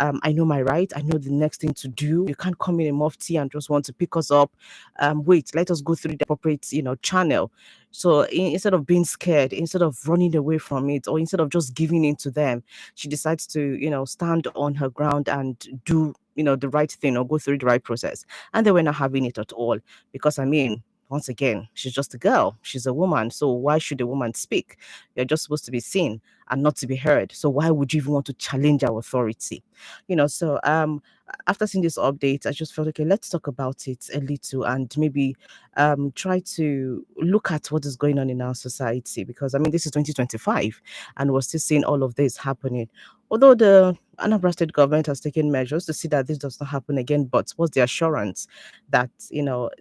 I know my right. I know the next thing to do. You can't come in a mufti and just want to pick us up. Wait, let us go through the appropriate, channel. So instead of being scared, instead of running away from it, or instead of just giving in to them, she decides to, stand on her ground and do, the right thing or go through the right process. And they were not having it at all. Because once again, she's just a girl. She's a woman. So why should a woman speak? You're just supposed to be seen and not to be heard. So why would you even want to challenge our authority? So after seeing this update, I just felt okay, let's talk about it a little and maybe try to look at what is going on in our society, because this is 2025 and we're still seeing all of this happening. Although the Anambra State government has taken measures to see that this does not happen again, but what's the assurance that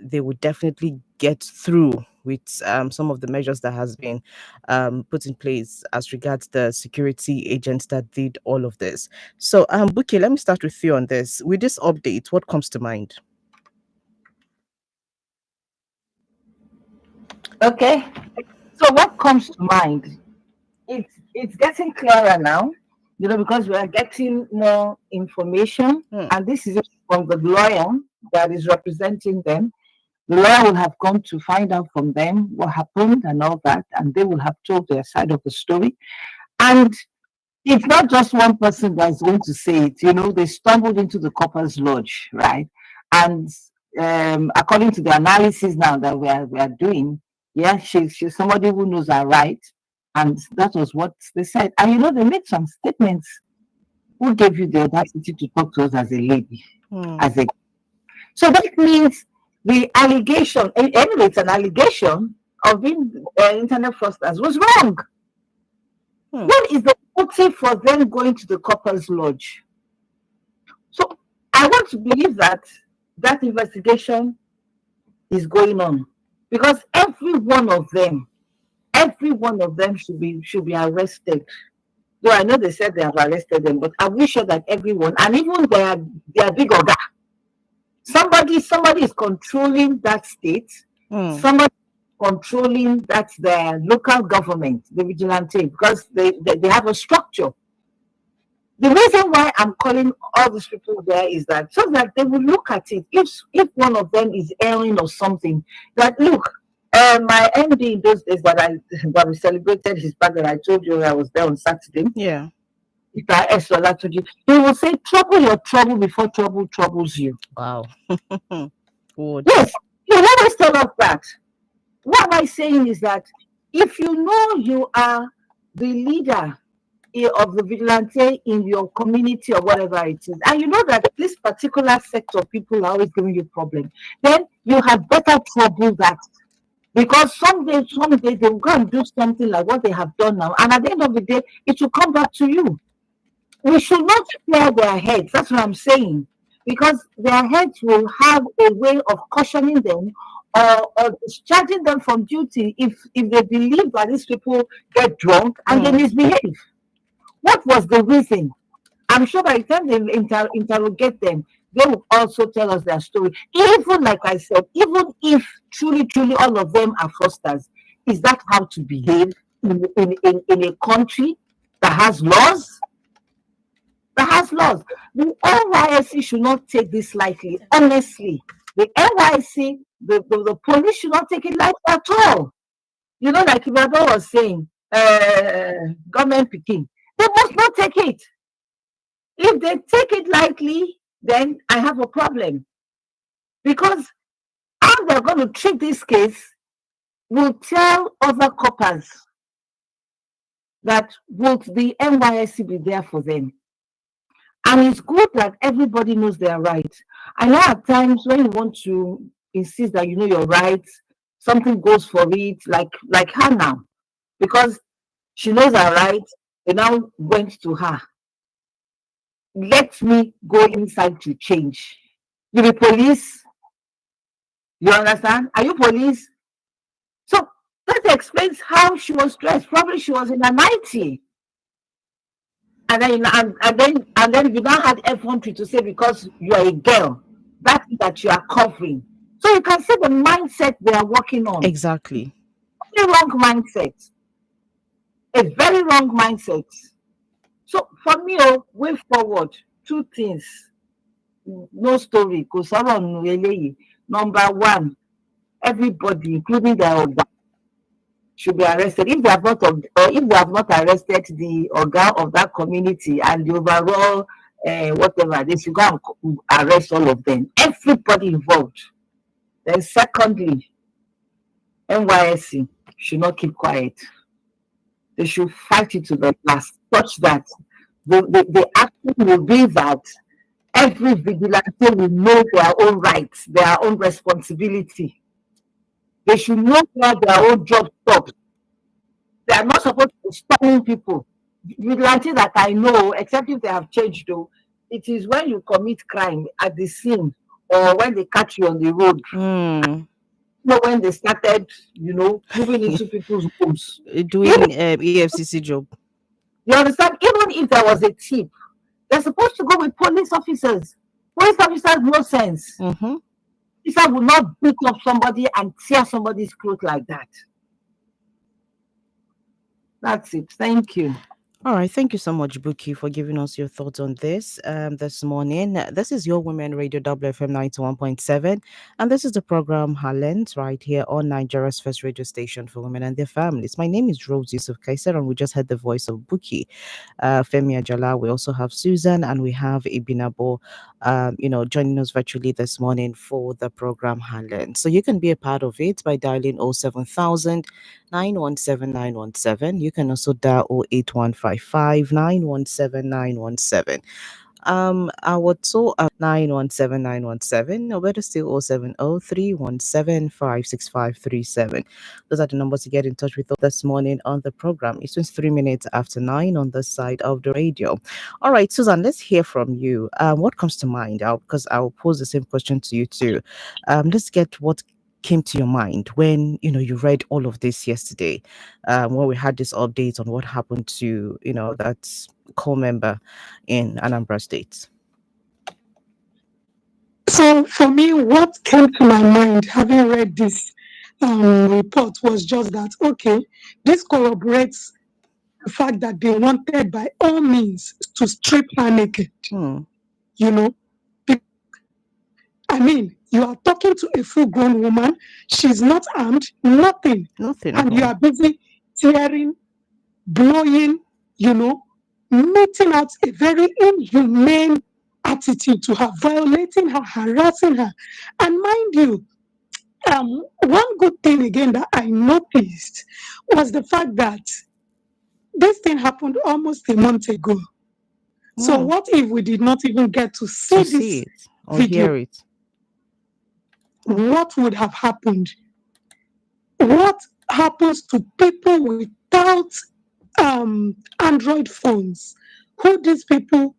they would definitely get through with some of the measures that has been put in place as regards the security agents that did all of this? So, Buki, let me start with you on this. With this update, what comes to mind? Okay. So what comes to mind? It's getting clearer now, because we are getting more information, and this is from the lawyer that is representing them. The lawyer will have come to find out from them what happened and all that, and they will have told their side of the story. And it's not just one person that's going to say it. They stumbled into the Corpers Lodge, right? And according to the analysis now that we are doing, yeah, she's somebody who knows her right, and that was what they said. And they made some statements. Who gave you the audacity to talk to us as a lady? So that means the allegation, anyway, it's an allegation of being internet fraudsters was wrong. What is the motive for them going to the Corpers Lodge? So I want to believe that investigation is going on, because every one of them should be arrested. Though I know they said they have arrested them, but are we sure that everyone, and even their big oga, somebody is controlling that state, somebody controlling that's their local government, the vigilante, because they have a structure. The reason why I'm calling all these people there is that so that they will look at it. If one of them is erring or something, that look, my MD in those days that we celebrated his birthday, I told you I was there on Saturday. Yeah. He will say, trouble your trouble before trouble troubles you. Wow. Yes, he always tell us that. What am I saying is that if you know you are the leader of the vigilante in your community or whatever it is, and you know that this particular sector of people are always giving you problem, then you have better trouble that, because someday they will go and do something like what they have done now, and at the end of the day, it will come back to you. We should not fear their heads. That's what I'm saying, because their heads will have a way of cautioning them or discharging them from duty if they believe that these people get drunk and they misbehave. What was the reason? I'm sure by the time they interrogate them, they will also tell us their story. Even like I said, even if truly all of them are fraudsters, is that how to behave in a country that has laws? The NYSC should not take this lightly. Honestly, the NYSC, the police should not take it lightly at all. Like Ibrahim was saying, government picking, they must not take it. If they take it lightly, then I have a problem, because how they're going to treat this case will tell other coppers that would the NYSC be there for them. And it's good that everybody knows their rights. I know at times when you want to insist that you know your rights, something goes for it, like her now, because she knows her rights. They now went to her. Let me go inside to change. You be police? You understand? Are you police? So that explains how she was dressed. Probably she was in a 90. And then you now had effrontery to say because you are a girl, that you are covering. So you can see the mindset they are working on. Exactly. A wrong mindset. A very wrong mindset. So for me, way forward, two things. No story. Number one, everybody, including the Oga, should be arrested. If they have not, or if they have not arrested the Oga of that community and the overall whatever, they should go and arrest all of them. Everybody involved. Then, secondly, NYSC should not keep quiet. They should fight it to the last, such that the action will be that every vigilante will know their own rights, their own responsibility. They should know where their own job stops. They are not supposed to be stopping people. Vigilantes that I know, except if they have changed though, it is when you commit crime at the scene or when they catch you on the road. When they started, moving into people's homes. Doing EFCC job. You understand? Even if there was a tip, they're supposed to go with police officers. Police officers no sense. Officer will not beat up somebody and tear somebody's clothes like that. That's it. Thank you. All right. Thank you so much, Buki, for giving us your thoughts on this morning. This is your Women Radio WFM 91.7. And this is the program Halent right here on Nigeria's first radio station for women and their families. My name is Rose Yusuf Kaiser, and we just had the voice of Buki, Femi Ajala. We also have Susan, and we have Ibinabo, joining us virtually this morning for the program Halent. So you can be a part of it by dialing 07000 917 917. You can also dial 08155 917 917. I would so 917 917, or better still 070 317 56537. Those are the numbers to get in touch with us this morning on the program. It's 23 minutes after 9 on this side of the radio. All right, Susan, let's hear from you. What comes to mind? Because I'll pose the same question to you too. Let's get what came to your mind when you read all of this yesterday, when we had this update on what happened to that core member in Anambra State? So for me, what came to my mind having read this report was just that, okay, this corroborates the fact that they wanted by all means to strip her naked. I mean, you are talking to a full-grown woman. She's not armed, nothing. And you are busy tearing, blowing, meting out a very inhumane attitude to her, violating her, harassing her. And mind you, one good thing again that I noticed was the fact that this thing happened almost a month ago. So what if we did not even get to see this or video? hear it? What would have happened? What happens to people without Android phones, who these people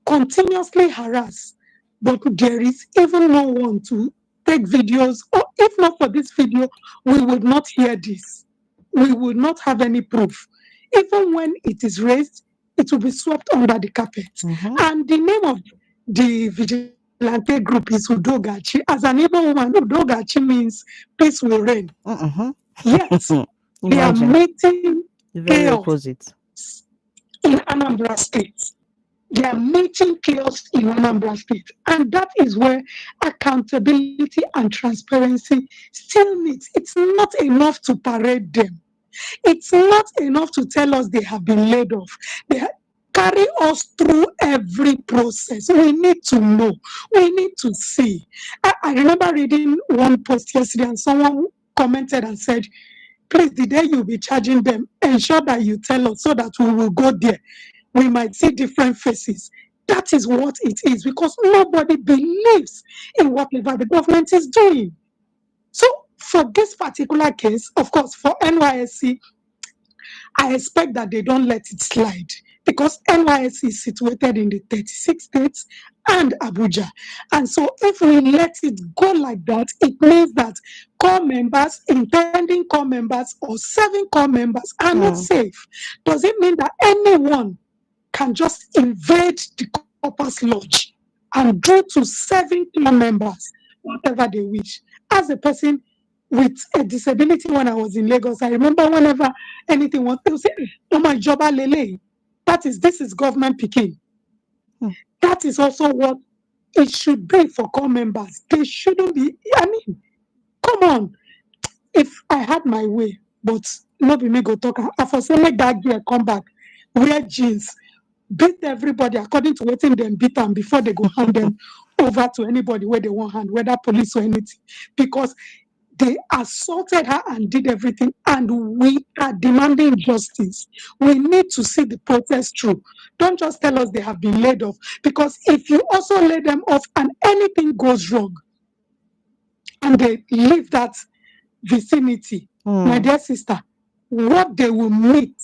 continuously harass, but there is even no one to take videos? Or if not for this video, we would not hear this. We would not have any proof. Even when it is raised, it will be swept under the carpet. And the name of the vigilante group is Udogachi. As an Igbo woman, Udogachi means peace will reign. Yes, they are making chaos in Anambra State. They are making chaos in Anambra State. And that is where accountability and transparency still needs. It's not enough to parade them. It's not enough to tell us they have been laid off. They carry us through every process. We need to know. We need to see. I remember reading one post yesterday and someone commented and said, please, the day you'll be charging them, ensure that you tell us so that we will go there. We might see different faces. That is what it is, because nobody believes in whatever the government is doing. So for this particular case, of course, for NYSC, I expect that they don't let it slide, because NYSC is situated in the 36 states and Abuja. And so if we let it go like that, it means that core members, intending core members, or serving core members are not safe. Does it mean that anyone can just invade the corpus lodge and do to serving core members whatever they wish? As a person with a disability, when I was in Lagos, I remember whenever anything was, they would say, oh my job, lele. This is government picking. that is also what it should be for core members. They shouldn't be, I mean, come on. If I had my way, but not be me go talk, I for say make that girl come back, wear jeans, beat everybody according to what them beat them before they go hand them over to anybody where they want hand, whether police or anything. Because they assaulted her and did everything, and we are demanding justice. We need to see the protest through. Don't just tell us they have been laid off, because if you also lay them off and anything goes wrong and they leave that vicinity, my dear sister, what they will meet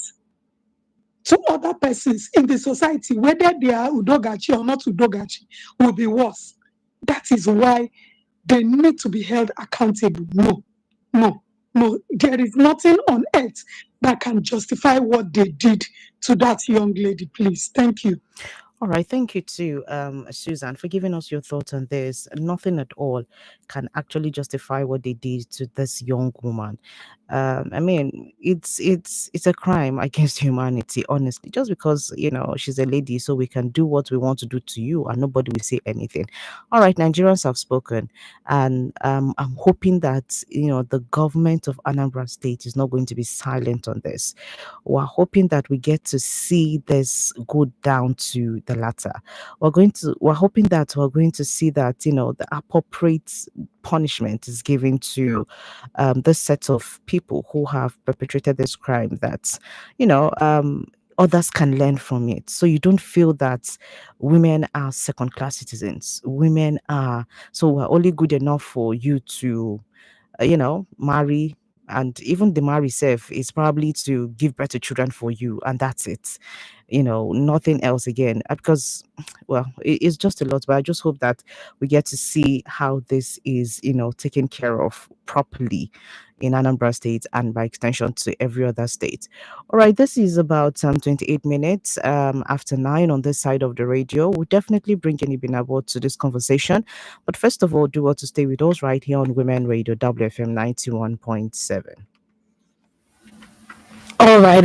to other persons in the society, whether they are Udogachi or not Udogachi, will be worse. That is why they need to be held accountable. No. There is nothing on earth that can justify what they did to that young lady. Please. Thank you. All right, thank you too, Susan, for giving us your thoughts on this. Nothing at all can actually justify what they did to this young woman. I mean, it's a crime against humanity, honestly. Just because she's a lady, so we can do what we want to do to you, and nobody will say anything. All right, Nigerians have spoken, and I'm hoping that the government of Anambra State is not going to be silent on this. We're hoping that we get to see this go down to the latter. We're hoping that we're going to see that the appropriate punishment is given to this set of people who have perpetrated this crime, that others can learn from it. So you don't feel that women are second class citizens. Women are, so we're only good enough for you to marry, and even the marry self is probably to give birth to children for you, and that's it. Nothing else again. Because, well, it's just a lot. But I just hope that we get to see how this is, taken care of properly in Anambra State, and by extension to every other state. All right, this is about 28 minutes after 9 on this side of the radio. We'll definitely bring Kenny Binabo to this conversation. But first of all, do want to stay with us right here on Women Radio WFM 91.7. All right.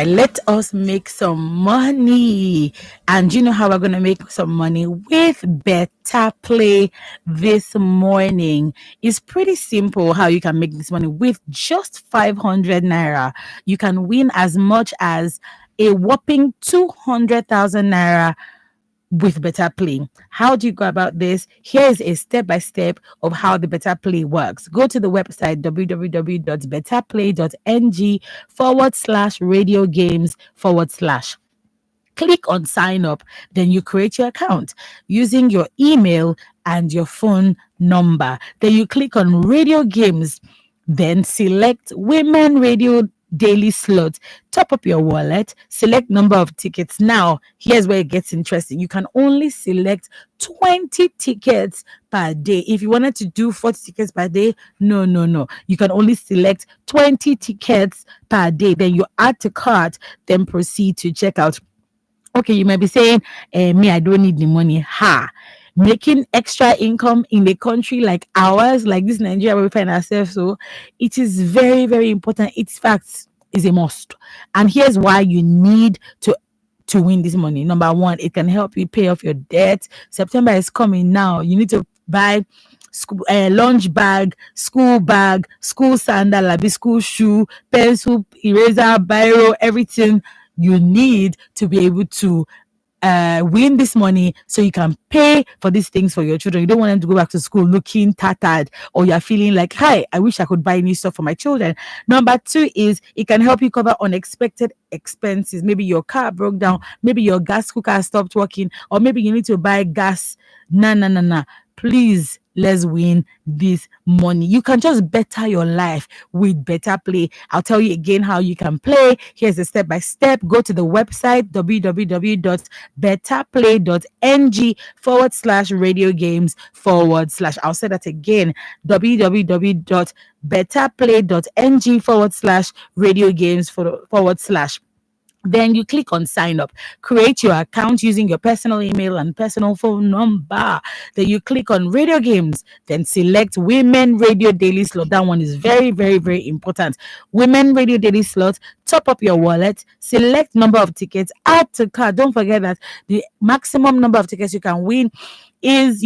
Let us make some money. And you know how we're going to make some money? With Better Play this morning. It's pretty simple how you can make this money. With just 500 naira, you can win as much as a whopping 200,000 naira with Better Play. How do you go about this? Here is a step-by-step of how the Better Play works. Go to the website www.betterplay.ng/radio games/. Click on sign up, then you create your account using your email and your phone number. Then you click on radio games, then select Women Radio daily slot, top up your wallet, select number of tickets. Now here's where it gets interesting. You can only select 20 tickets per day. If you wanted to do 40 tickets per day, no, you can only select 20 tickets per day. Then you add to cart, then proceed to checkout. Okay, you might be saying, me, I don't need the money. Making extra income in a country like ours, like this Nigeria where we find ourselves, so it is very, very important. It's facts is a must. And here's why you need to win this money. Number one, it can help you pay off your debt. September is coming now. You need to buy lunch bag, school sandal, school shoe, pencil, eraser, biro, everything you need to be able to win this money, so you can pay for these things for your children. You don't want them to go back to school looking tattered, or you're feeling like, hi, I wish I could buy new stuff for my children. Number two is it can help you cover unexpected expenses. Maybe your car broke down, maybe your gas cooker stopped working, or maybe you need to buy gas. Nah. Please, let's win this money. You can just better your life with Better Play. I'll tell you again how you can play. Here's the step-by-step. Go to the website www.betterplay.ng/radio games/. I'll say that again, www.betterplay.ng/radio games/. Then you click on sign up, create your account using your personal email and personal phone number. Then you click on radio games, then select Women Radio Daily Slot. That one is very, very, very important. Women Radio Daily Slot, top up your wallet, select number of tickets, add to cart. Don't forget that the maximum number of tickets you can win is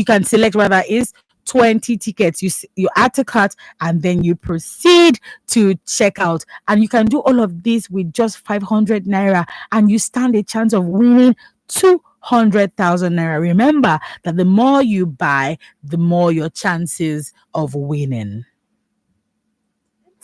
20 tickets. You add to cart and then you proceed to check out, and you can do all of this with just 500 naira, and you stand a chance of winning 200,000 naira. Remember that the more you buy, the more your chances of winning.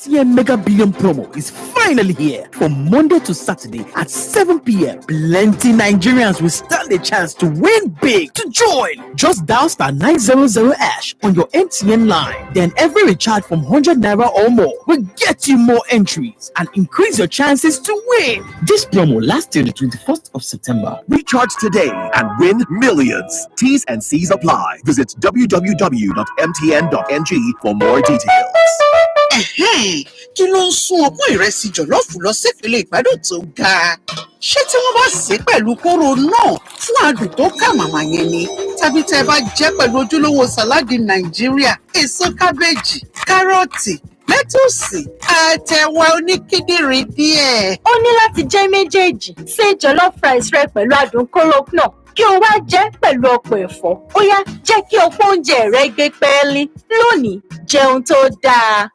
MTN Mega Billion promo is finally here. From Monday to Saturday at 7 p.m. Plenty Nigerians will stand a chance to win big. To join, just dial *900# on your MTN line. Then every recharge from 100 naira or more will get you more entries and increase your chances to win. This promo lasts till the 21st of September. Recharge today and win millions. T's and C's apply. Visit www.mtn.ng for more details. Kí ló ń sún ọpọ́n ìrẹsì jọ̀lọ́ọ̀fù lọ sípele ìgbádùn tó ga? Ṣé tí wọ́n bá sè é pẹ̀lú kóró náà fún adùn tó kà màmá yẹn ni? Tàbí tẹ́ ẹ bá jẹ́ pẹ̀lú ojúlówó sàláàdì Nàìjíríà, èso kábéèjì, kárọ̀tì, lẹ́tùsì, àtẹ̀wà oníkíndìnrín díẹ̀. Ó ní láti jẹ́ méjèèjì. Ṣé jollof rice rẹ pẹ̀lú adùn kóró náà kí o wá jẹ́ pẹ̀lú ọ̀pọ̀ ẹ̀fọ́. Ó yá, jẹ́ kí ọ̀pọ̀ oúnjẹ rẹ gbé pẹ́ẹ́lí. Lónìí, jẹun tó dáa.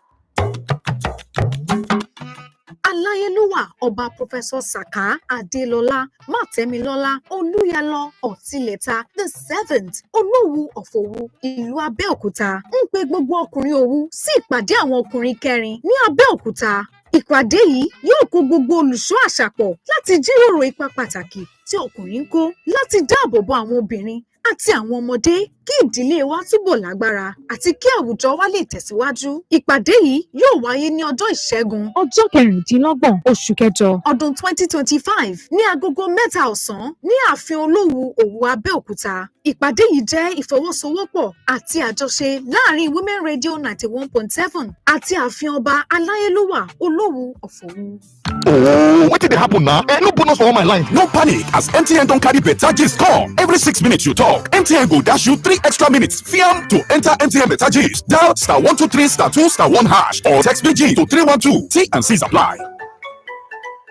Aláyélúwà Ọba Professor Saka Adélọlá Mátẹ́milọ́lá Olúyalọ Ọ̀tìlẹ̀ta the 7th Olówu of Òwu ìlú Abẹ́òkúta ń pe gbogbo ọkùnrin Òwu sí ìpàdé àwọn ọkùnrin kẹrin ní Abẹ́òkúta. Ìpàdé yìí yóò kó gbogbo olùṣọ́ àṣà pọ̀ láti jíròrò ipa pàtàkì tí ọkùnrin ń kó láti dáàbò bo àwọn obìnrin àti àwọn ọmọdé, kí ìdílé wa túbọ̀ lágbára àti kí àwùjọ wa lè tẹ̀síwájú. Ìpàdé yìí yóò wáyé ní ọjọ́ Ìṣẹ́gun ọjọ́ 26 oṣù kẹjọ ọdún 2025 ní agogo 3 ọ̀sán ní ààfin Olówu Òwu Abẹ́òkúta. Ìpàdé yìí jẹ́ ìfọwọ́sowọ́pọ̀ àti àjọṣe láàrin Women Radio 91.7 àti ààfin Ọba Aláyélúwà Olówu of Òwu. Oh, what did happen now? No bonus for all my line. No panic, as MTN don't carry better gist come. Every 6 minutes you talk, MTN go dash you 3 extra minutes. Fiam to enter MTN better gist. Dial *123*2*1# or text BG to 312. T and C's apply.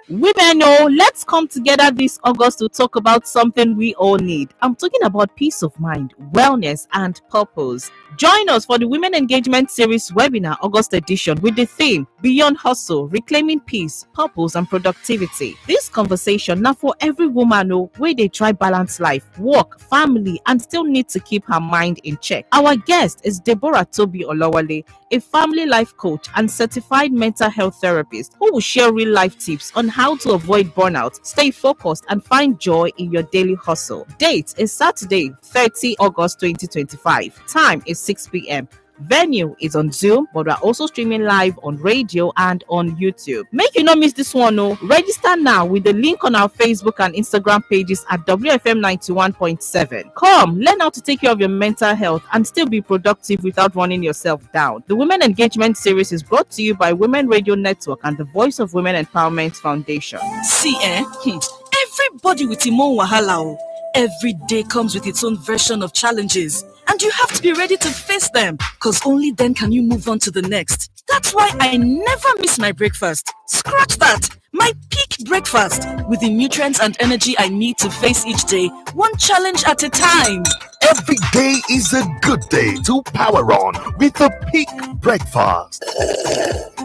Women, let's come together this August to talk about something we all need. I'm talking about peace of mind, wellness, and purpose. Join us for the Women Engagement Series webinar August edition with the theme Beyond Hustle, Reclaiming Peace, Purpose, and Productivity. This conversation now for every woman where they try balance life, work, family, and still need to keep her mind in check. Our guest is Deborah Tobi Olawale, a family life coach and certified mental health therapist who will share real life tips on how to avoid burnout, stay focused, and find joy in your daily hustle. Date is Saturday, 30 August 2025. Time is 6 p.m. Venue is on Zoom, but we're also streaming live on radio and on YouTube. Make you not miss this one. Register now with the link on our Facebook and Instagram pages at WFM 91.7. Come, learn how to take care of your mental health and still be productive without running yourself down. The Women Engagement Series is brought to you by Women Radio Network and the Voice of Women Empowerment Foundation. See, everybody with him own wahala. Every day comes with its own version of challenges, and you have to be ready to face them, because only then can you move on to the next. That's why I never miss my breakfast. Scratch that! My peak breakfast, with the nutrients and energy I need to face each day, one challenge at a time. Every day is a good day to power on with a peak breakfast.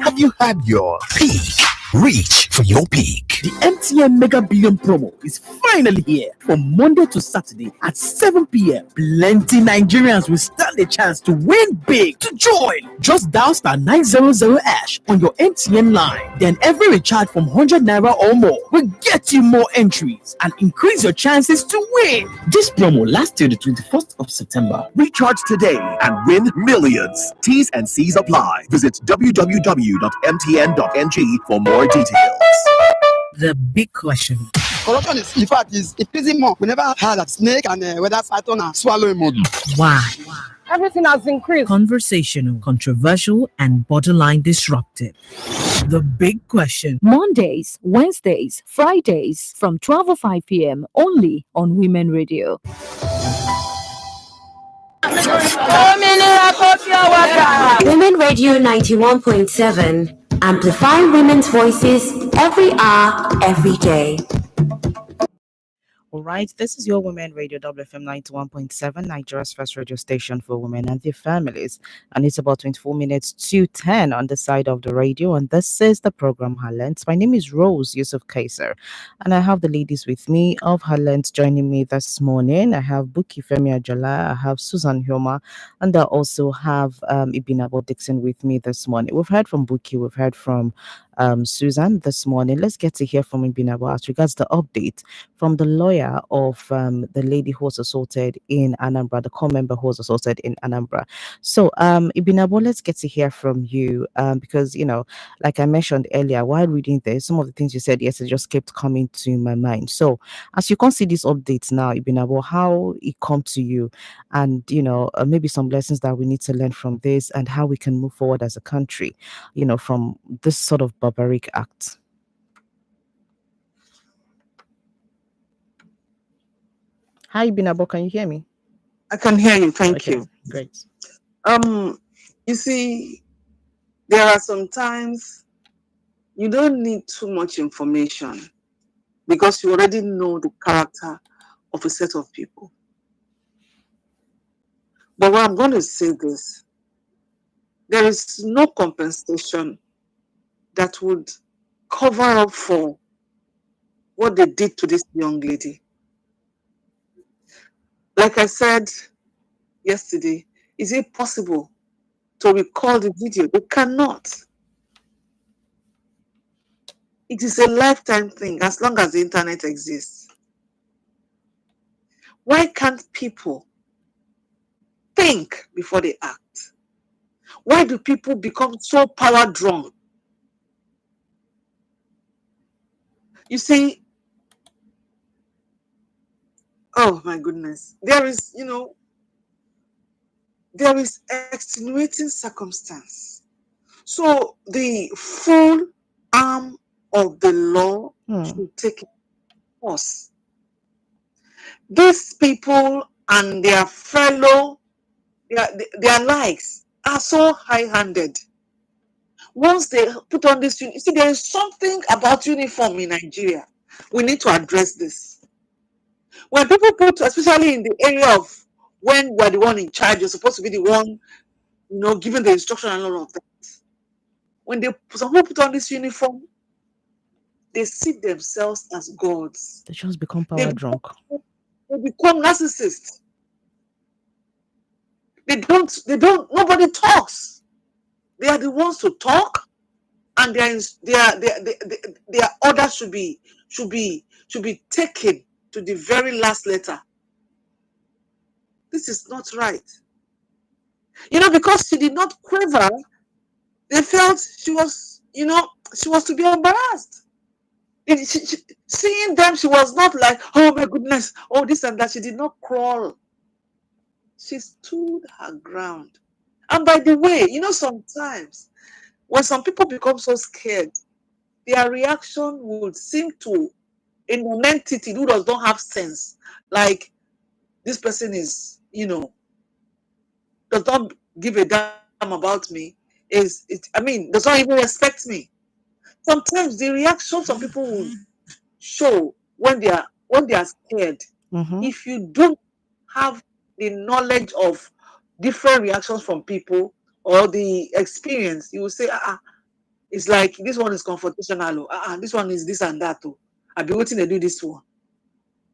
Have you had your peak? Reach for your peak. The MTN Mega Billion promo is finally here. From Monday to Saturday at 7 p.m. Plenty Nigerians will stand a chance to win big. To join, just dial *900# on your MTN line. Then every recharge from 100 naira or more will get you more entries and increase your chances to win. This promo lasts till the 21st of September. Recharge today and win millions. T's and C's apply. Visit www.mtn.ng for more details. The big question: Corruption is, in fact, is increasing more. We never had a snake and whether python are swallowing more. Why? Everything has increased. Conversational, controversial, and borderline disruptive. The big question. Mondays, Wednesdays, Fridays from 12:05 p.m. only on Women Radio. Women Radio 91.7, amplifying women's voices every hour, every day. All right, this is your Women Radio WFM 91.7, Nigeria's first radio station for women and their families. And it's about 24 minutes to 10 on the side of the radio. And this is the program Highlands. My name is Rose Yusuf Kaiser. And I have the ladies with me of Highlands joining me this morning. I have Buki Femi Ajala, I have Susan Hyoma, and I also have Ibinabo Dixon with me this morning. We've heard from Buki, we've heard from Susan this morning. Let's get to hear from Ibinabo as regards the update from the lawyer of the lady who was assaulted in Anambra, the core member who was assaulted in Anambra. So, Ibinabo, let's get to hear from you because, you know, like I mentioned earlier, while reading this, some of the things you said yesterday just kept coming to my mind. So, as you can see these updates now, Ibinabo, how it come to you and, you know, maybe some lessons that we need to learn from this and how we can move forward as a country, you know, from this sort of barbaric act. Hi, Binabo, can you hear me? I can hear you. Thank you. Great. You see, there are some times you don't need too much information because you already know the character of a set of people. But what I'm going to say this, there is no compensation that would cover up for what they did to this young lady. Like I said yesterday, is it possible to recall the video? They cannot. It is a lifetime thing as long as the internet exists. Why can't people think before they act? Why do people become so power drunk? You see, oh my goodness, there is, you know, there is extenuating circumstance. So the full arm of the law should take course. These people and their fellow, their likes are so high-handed. Once they put on this, you see, there is something about uniform in Nigeria. We need to address this. When people put, especially in the area of when we're the one in charge, you're supposed to be the one, you know, giving the instruction and all of that. When some people put on this uniform, they see themselves as gods. They just become power drunk. They become narcissists. Nobody talks. They are the ones to talk, and their orders should be taken to the very last letter. This is not right. You know, because she did not quiver, they felt she was to be embarrassed. Seeing them, she was not like, oh my goodness, oh this and that. She did not crawl. She stood her ground. And by the way, you know, sometimes when some people become so scared, their reaction would seem to a non-entity who does not have sense. Like, this person is, you know, does not give a damn about me. Does not even respect me. Sometimes the reaction some people will show when they are scared. If you don't have the knowledge of different reactions from people or the experience, you will say, it's like this one is confrontational. This one is this and that. I've been waiting to do this one.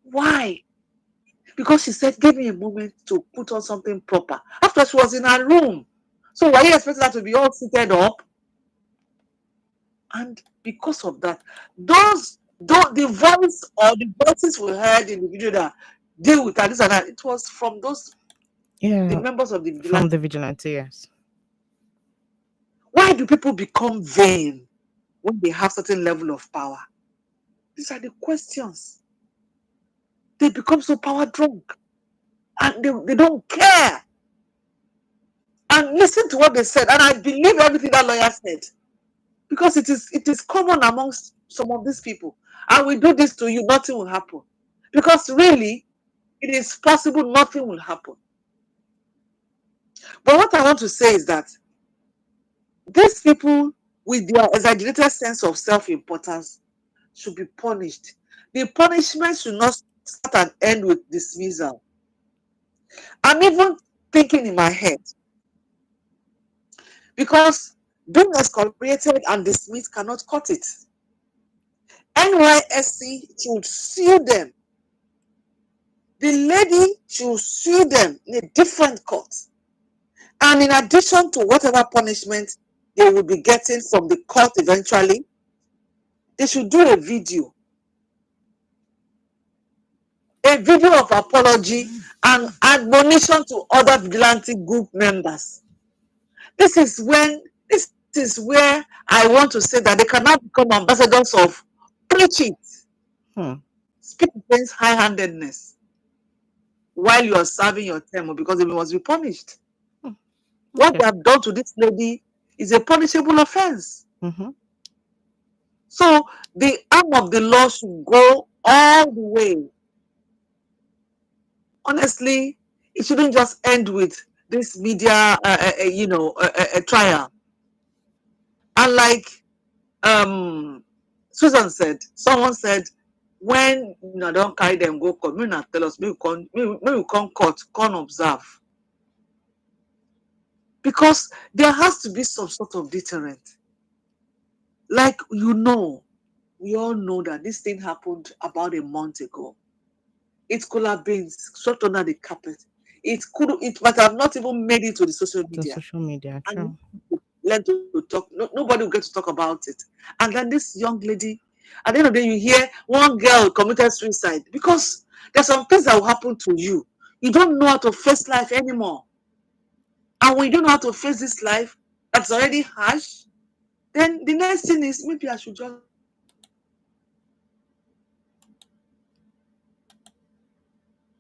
Why? Because she said, give me a moment to put on something proper. After she was in her room. So why you expecting her to be all seated up? And because of that, the voice or the voices we heard in the video that deal with her, this and that, it was from those the members of the vigilante. From the vigilante, yes. Why do people become vain when they have certain level of power? These are the questions. They become so power drunk and they don't care. And listen to what they said. And I believe everything that lawyer said. Because it is common amongst some of these people. And we do this to you, nothing will happen. Because really, it is possible nothing will happen. But what I want to say is that these people with their exaggerated sense of self-importance should be punished. The punishment should not start and end with dismissal. I'm even thinking in my head, because being excoriated and dismissed cannot cut it. NYSC should sue them. The lady should sue them in a different court. And in addition to whatever punishment they will be getting from the court eventually, they should do a video of apology and admonition to other vigilante group members. This is where I want to say that they cannot become ambassadors of preaching. Speak against high-handedness while you are serving your term, because they must be punished. What they have done to this lady is a punishable offense. So the arm of the law should go all the way. Honestly, it shouldn't just end with this media, trial. And like Susan said, someone said, when you don't carry them, go court, maybe not tell us, maybe we come court, come observe. Because there has to be some sort of deterrent. Like, we all know that this thing happened about a month ago. It could have been swept under the carpet. It might have not even made it to the social media. True. Learn to talk. Nobody will get to talk about it. And then this young lady, at the end of the day, you hear one girl committed suicide because there's some things that will happen to you. You don't know how to face life anymore. And when you don't know how to face this life that's already harsh, then the next thing is maybe I should just